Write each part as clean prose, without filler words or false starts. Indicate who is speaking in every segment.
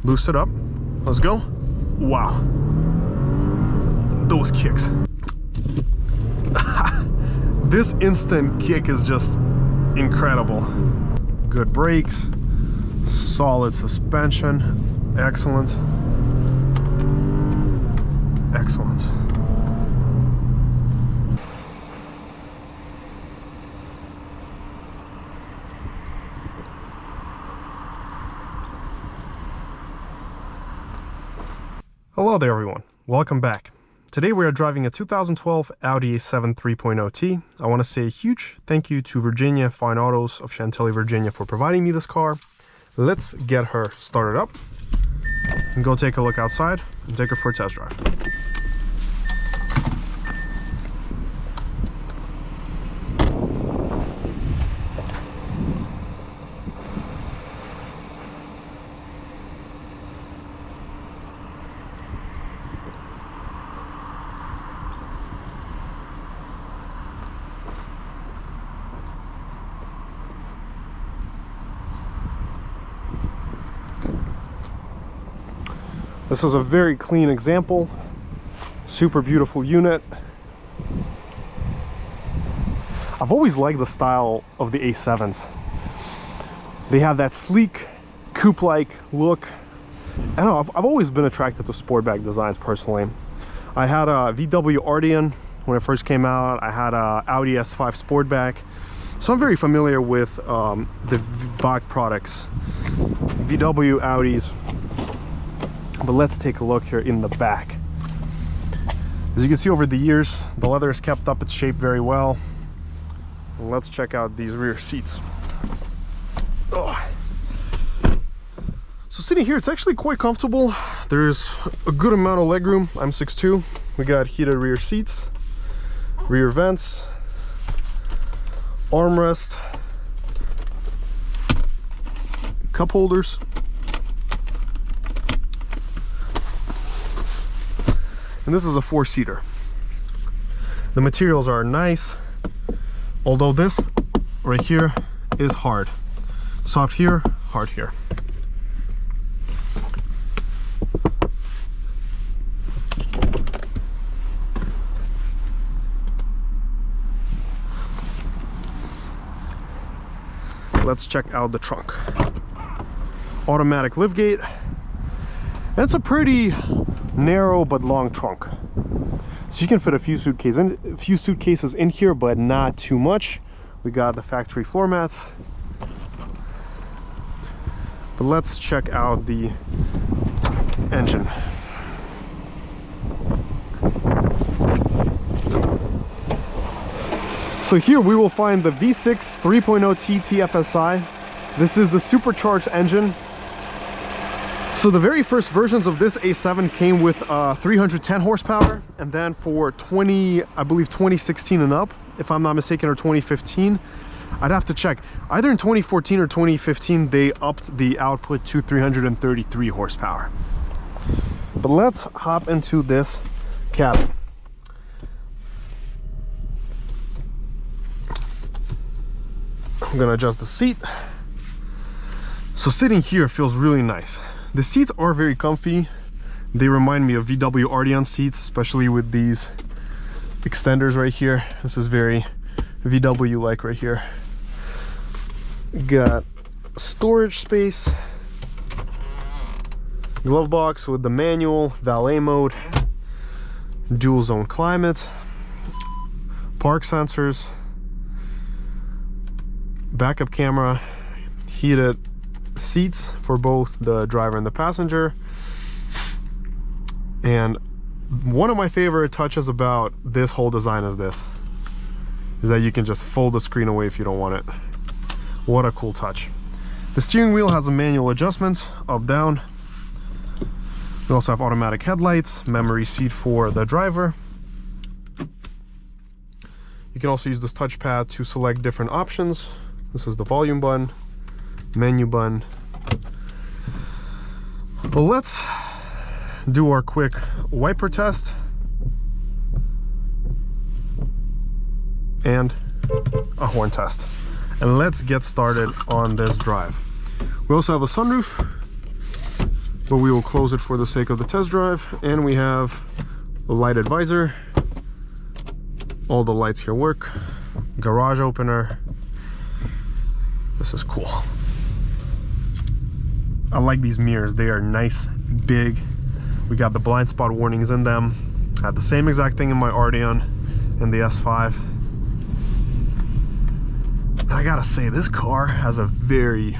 Speaker 1: Boost it up. Let's go. Wow. Those kicks. This instant kick is just incredible. Good brakes, solid suspension, excellent. Excellent. Hello there everyone, welcome back. Today we are driving a 2012 Audi A7 3.0T. I want to say a huge thank you to Virginia Fine Autos of Chantilly, Virginia for providing me this car. Let's get her started up and go take a look outside and take her for a test drive. This is a very clean example, super beautiful unit. I've always liked the style of the A7s. They have that sleek, coupe-like look. I don't know, I've always been attracted to Sportback designs personally. I had a VW Arteon when it first came out. I had a Audi S5 Sportback. So I'm very familiar with the VAG products, VW, Audis. But let's take a look here in the back. As you can see, over the years, the leather has kept up its shape very well. And let's check out these rear seats. Oh. So sitting here, it's actually quite comfortable. There's a good amount of legroom. I'm 6'2". We got heated rear seats, rear vents, armrest, cup holders. And this is a 4-seater. The materials are nice, although this right here is hard. Soft here, hard here. Let's check out the trunk. Automatic liftgate. And it's a pretty narrow but long trunk, so you can fit a few suitcases in here, but not too much. We got the factory floor mats. But let's check out the engine. So here we will find the V6 3.0T TFSI. This is the supercharged engine. So the very first versions of this A7 came with 310 horsepower, and then for I believe 2016 and up, if I'm not mistaken, or 2015, I'd have to check. Either in 2014 or 2015, they upped the output to 333 horsepower. But let's hop into this cabin. I'm gonna adjust the seat. So sitting here feels really nice. The seats are very comfy. They remind me of VW Arteon seats, especially with these extenders right here. This is very VW-like right here. Got storage space, glove box with the manual, valet mode, dual zone climate, park sensors, backup camera, heated seats for both the driver and the passenger. And one of my favorite touches about this whole design is that you can just fold the screen away if you don't want it. What a cool touch. The steering wheel has a manual adjustment, up, down. We also have automatic headlights, memory seat for the driver. You can also use this touchpad to select different options. This is the volume button, menu button. Well, let's do our quick wiper test and a horn test, and let's get started on this drive. We also have a sunroof, but we will close it for the sake of the test drive. And we have a light advisor. All the lights here work. Garage opener. This is cool. I like these mirrors. They are nice, big. We got the blind spot warnings in them. I had the same exact thing in my Arteon and the S5. And I gotta say, this car has a very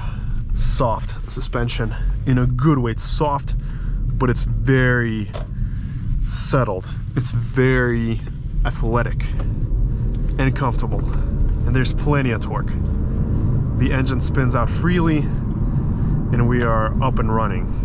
Speaker 1: soft suspension. In a good way. It's soft, but it's very settled. It's very athletic and comfortable. And there's plenty of torque. The engine spins out freely, and we are up and running.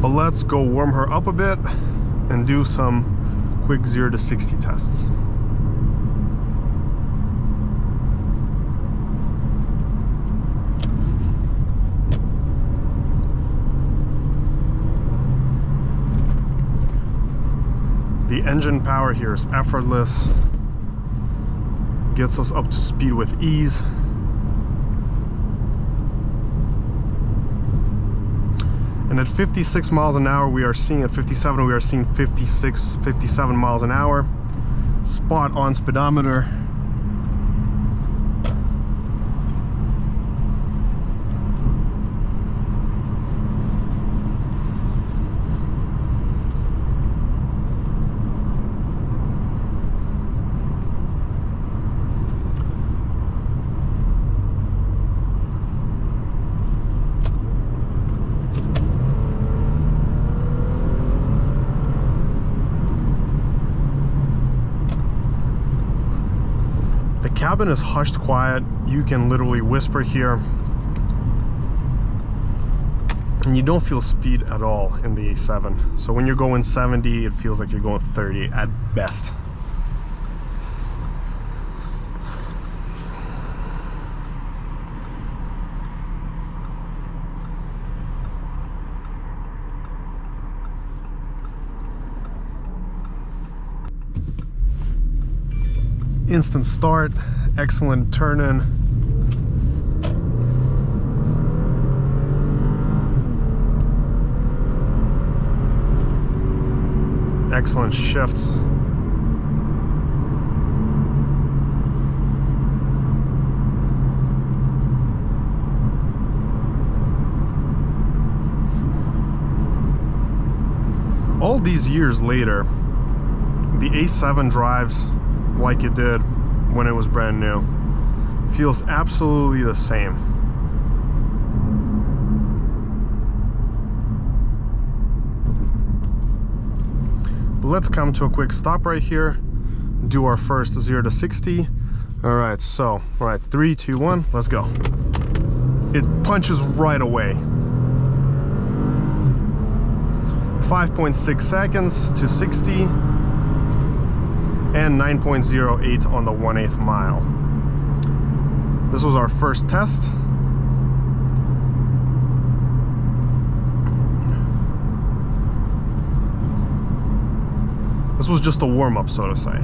Speaker 1: But let's go warm her up a bit and do some quick 0 to 60 tests. The engine power here is effortless, gets us up to speed with ease. And at 56 miles an hour, we are seeing, at 57, we are seeing 56, 57 miles an hour. Spot on speedometer. The cabin is hushed quiet. You can literally whisper here, and you don't feel speed at all in the A7. So when you're going 70, it feels like you're going 30 at best. Instant start, excellent turn-in. Excellent shifts. All these years later, the A7 drives like it did when it was brand new. Feels absolutely the same. But let's come to a quick stop right here, do our first 0 to 60. All right, 3, 2, 1, let's go. It punches right away. 5.6 seconds to 60. And 9.08 on the 1/8 mile. This was our first test. This was just a warm-up, so to say.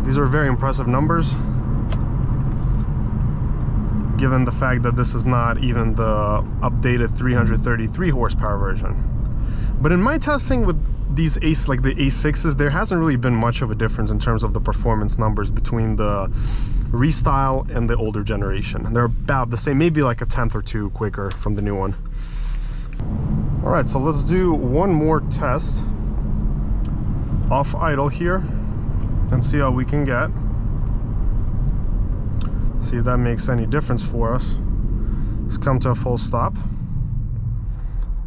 Speaker 1: These are very impressive numbers, given the fact that this is not even the updated 333 horsepower version. But in my testing with these like the A6s, there hasn't really been much of a difference in terms of the performance numbers between the restyle and the older generation. They're about the same, maybe like a 1/10 or 2 quicker from the new one. All right, so let's do one more test off idle here and see how we can get. See if that makes any difference for us. Let's come to a full stop.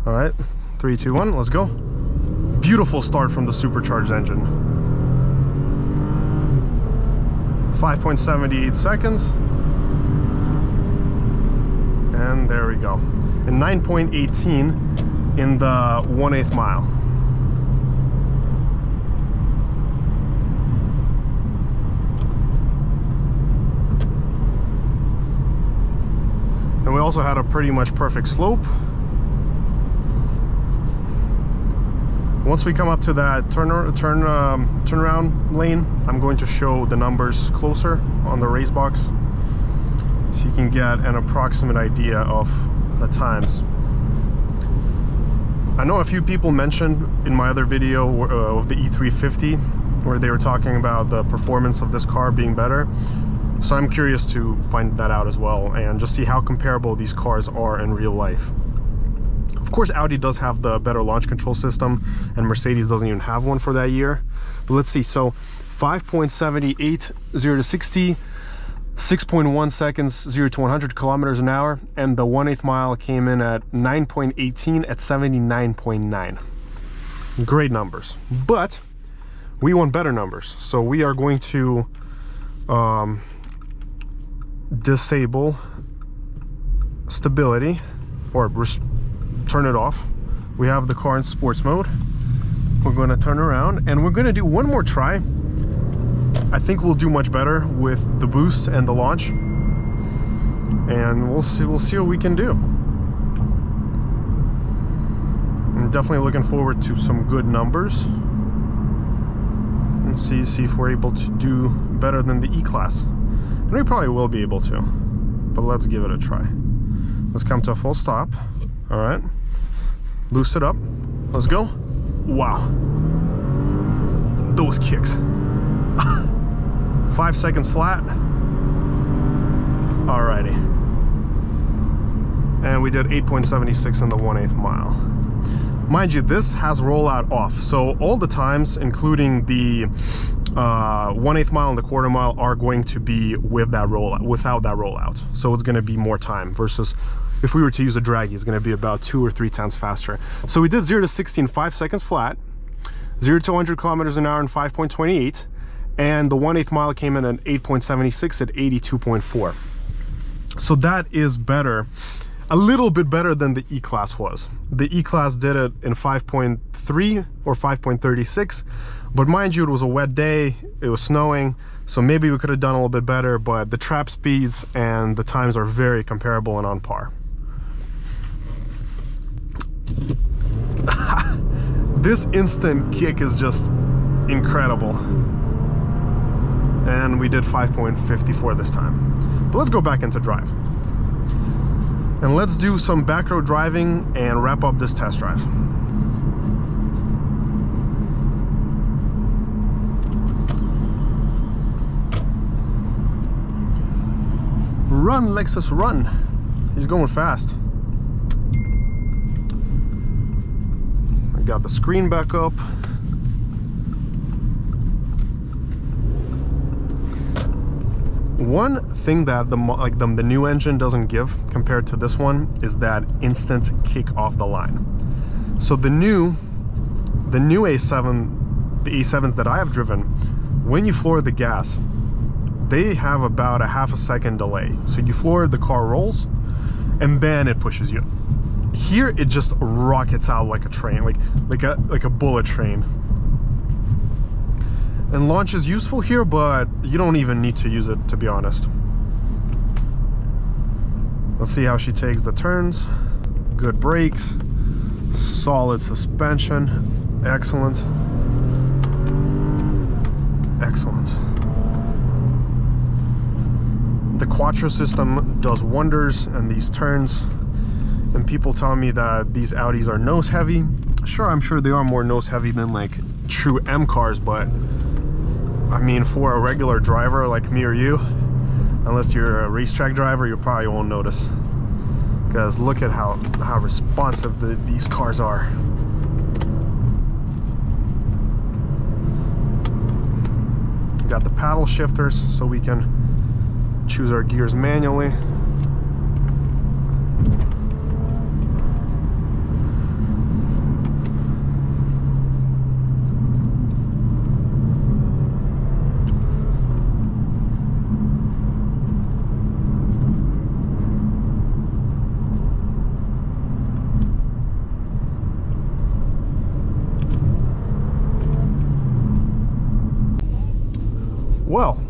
Speaker 1: All right, 3, 2, 1, let's go. Beautiful start from the supercharged engine. 5.78 seconds. And there we go. and 9.18 in the 1/8 mile. And we also had a pretty much perfect slope. Once we come up to that turnaround lane, I'm going to show the numbers closer on the RaceBox, so you can get an approximate idea of the times. I know a few people mentioned in my other video of the E350, where they were talking about the performance of this car being better. So I'm curious to find that out as well and just see how comparable these cars are in real life. Of course, Audi does have the better launch control system, and Mercedes doesn't even have one for that year. But let's see, so 5.78 0 to 60, 6.1 seconds 0 to 100 kilometers an hour, and the 1/8 mile came in at 9.18 at 79.9. Great numbers, but we want better numbers, so we are going to disable stability, or turn it off. We have the car in sports mode. We're going to turn around and we're going to do one more try. I think we'll do much better with the boost and the launch, and we'll see what we can do. I'm definitely looking forward to some good numbers and see if we're able to do better than the E-Class. And we probably will be able to, but let's give it a try. Let's come to a full stop. All right, boost it up. Let's go. Wow, those kicks. 5 seconds flat. Alrighty, and we did 8.76 in the 1/8 mile. Mind you, this has rollout off, so all the times, including the 1/8 mile and the 1/4 mile, are going to be with that rollout, without that rollout. So it's going to be more time versus if we were to use a draggy, it's going to be about 2 or 3 times faster. So we did 0 to 60 in 5 seconds flat, 0 to 100 kilometers an hour in 5.28, and the 1/8 mile came in at 8.76 at 82.4. So that is better, a little bit better than the E-Class was. The E-Class did it in 5.3 or 5.36, but mind you, it was a wet day, it was snowing, so maybe we could have done a little bit better, but the trap speeds and the times are very comparable and on par. This instant kick is just incredible. And we did 5.54 this time. But let's go back into drive. And let's do some backroad driving and wrap up this test drive. Run, Lexus, run. He's going fast. I got the screen back up. One thing that the new engine doesn't give compared to this one is that instant kick off the line. So the new A7, the A7s that I have driven, when you floor the gas, they have about a half a second delay. So you floor, the car rolls, and then it pushes you. Here it just rockets out like a train, like a bullet train. And launch is useful here, but you don't even need to use it, to be honest. Let's see how she takes the turns. Good brakes, solid suspension, excellent. Excellent. The Quattro system does wonders in these turns, and people tell me that these Audis are nose heavy. Sure, I'm sure they are more nose heavy than like true M cars, but I mean, for a regular driver like me or you, unless you're a racetrack driver, you probably won't notice. Because look at how responsive these cars are. Got the paddle shifters so we can choose our gears manually.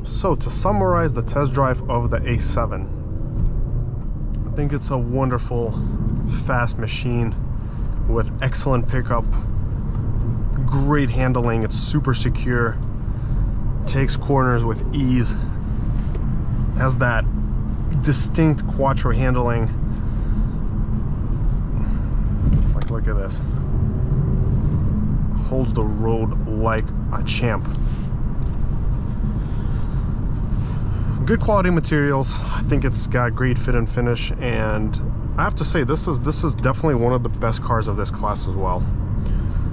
Speaker 1: So to summarize the test drive of the A7, I think it's a wonderful, fast machine with excellent pickup, great handling, it's super secure, takes corners with ease, has that distinct Quattro handling. Like, look at this. Holds the road like a champ. Good quality materials. I think it's got great fit and finish, and I have to say this is definitely one of the best cars of this class as well.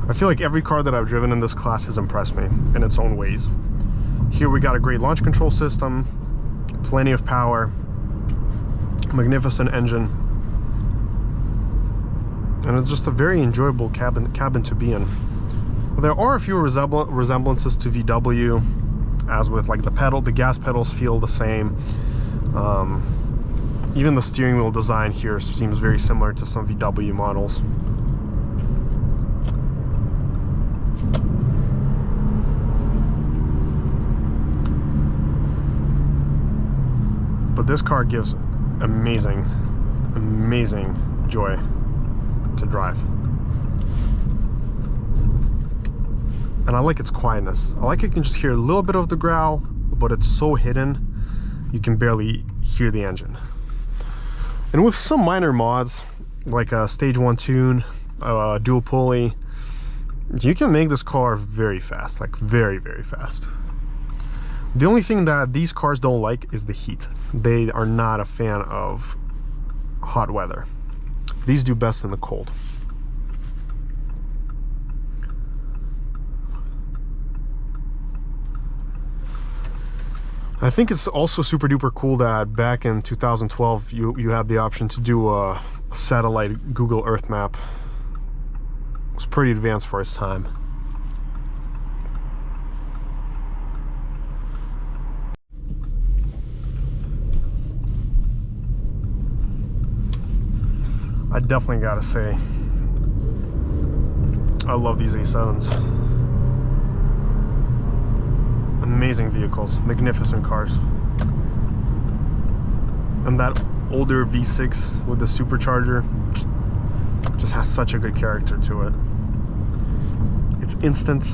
Speaker 1: I feel like every car that I've driven in this class has impressed me in its own ways. Here we got a great launch control system, plenty of power, magnificent engine, and it's just a very enjoyable cabin to be in. There are a few resemblances to VW, as with like the gas pedals feel the same. Even the steering wheel design here seems very similar to some VW models. But this car gives amazing joy to drive. And I like its quietness. I like you can just hear a little bit of the growl, but it's so hidden you can barely hear the engine. And with some minor mods, like a stage 1 tune, dual pulley, you can make this car very fast, like very fast. The only thing that these cars don't like is the heat. They are not a fan of hot weather. These do best in the cold. I think it's also super duper cool that back in 2012 you had the option to do a satellite Google Earth map. It was pretty advanced for its time. I definitely gotta say, I love these A7s. Amazing vehicles, magnificent cars. And that older V6 with the supercharger just has such a good character to it. It's instant,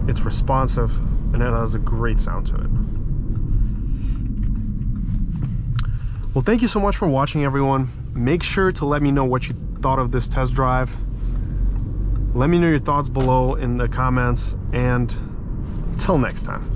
Speaker 1: it's responsive, and it has a great sound to it. Well, thank you so much for watching, everyone. Make sure to let me know what you thought of this test drive. Let me know your thoughts below in the comments, and until next time.